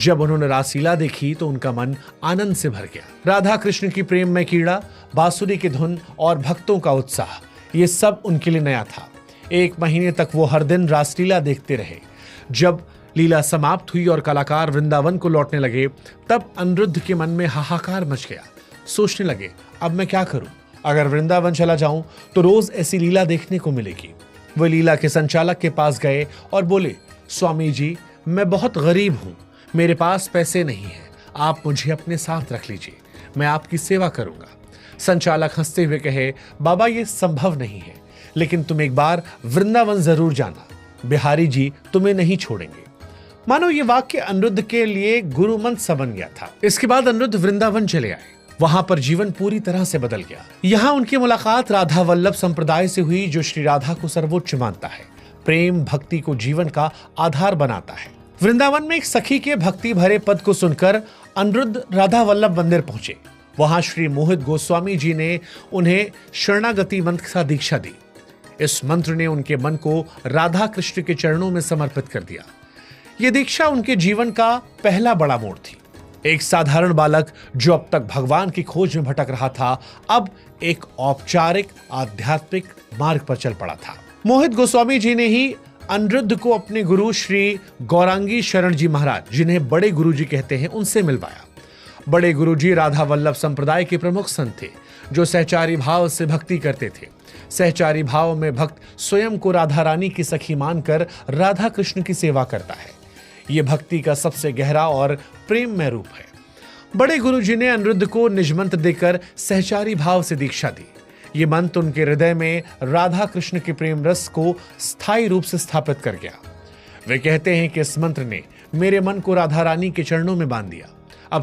जब उन्होंने रासलीला देखी तो उनका मन आनंद से भर गया। राधा कृष्ण की प्रेम में कीड़ा, बांसुरी की धुन और भक्तों का उत्साह, ये सब उनके लिए नया था। 1 महीने तक वो हर दिन रासलीला देखते रहे। जब लीला समाप्त हुई और कलाकार वृंदावन को लौटने लगे, तब अनिरुद्ध के मन में हाहाकार मच गया। सोचने लगे, अब मैं क्या करूं? अगर वृंदावन चला जाऊं तो रोज ऐसी लीला देखने को मिलेगी। वो लीला के संचालक के पास गए और बोले, स्वामी जी, मैं बहुत गरीब हूं, मेरे पास पैसे नहीं है, आप मुझे अपने साथ रख लीजिए, मैं आपकी सेवा करूंगा। संचालक हंसते हुए कहे, बाबा ये संभव नहीं है, लेकिन तुम एक बार वृंदावन जरूर जाना, बिहारी जी तुम्हें नहीं छोड़ेंगे। मानो ये वाक्य अनिरुद्ध के लिए गुरु मंत्र सा बन गया था। इसके बाद अनिरुद्ध वृंदावन चले आए। वहां पर जीवन पूरी तरह से बदल गया। यहां उनकी मुलाकात राधा वल्लभ संप्रदाय से हुई, जो श्री राधा को सर्वोच्च मानता है, प्रेम भक्ति को जीवन का आधार बनाता है। वृंदावन में एक सखी के भक्ति भरे पद को सुनकर अनिरुद्ध राधा वल्लभ मंदिर पहुंचे। वहां श्री मोहित गोस्वामी जी ने उन्हें शरणागति मंत्र का दीक्षा दी। इस मंत्र ने उनके मन को राधा कृष्ण के चरणों में समर्पित कर दिया। यह दीक्षा उनके जीवन का पहला बड़ा मोड़ थी। एक साधारण बालक जो अब तक भगवान की खोज में भटक रहा था, अब एक औपचारिक आध्यात्मिक मार्ग पर चल पड़ा था। मोहित गोस्वामी जी ने ही अनिरुद्ध को अपने गुरु श्री गौरांगी शरण जी महाराज, जिन्हें बड़े गुरु जी कहते हैं, उनसे मिलवाया। बड़े गुरु जी राधा वल्लभ संप्रदाय के प्रमुख संत थे, जो सहचारी भाव से भक्ति करते थे। सहचारी भाव में भक्त स्वयं को राधा रानी की सखी मानकर राधा कृष्ण की सेवा करता है। यह भक्ति का सबसे गहरा और प्रेममय रूप है। बड़े गुरु जी ने अनिरुद्ध को निज मंत्र देकर सहचारी भाव से दीक्षा दी। ये मंत्र उनके हृदय में राधा कृष्ण के प्रेम रस को स्थायी रूप से स्थापित कर गया। वे कहते हैं कि इस मंत्र ने मेरे मन को राधा रानी के चरणों में बांध दिया। अब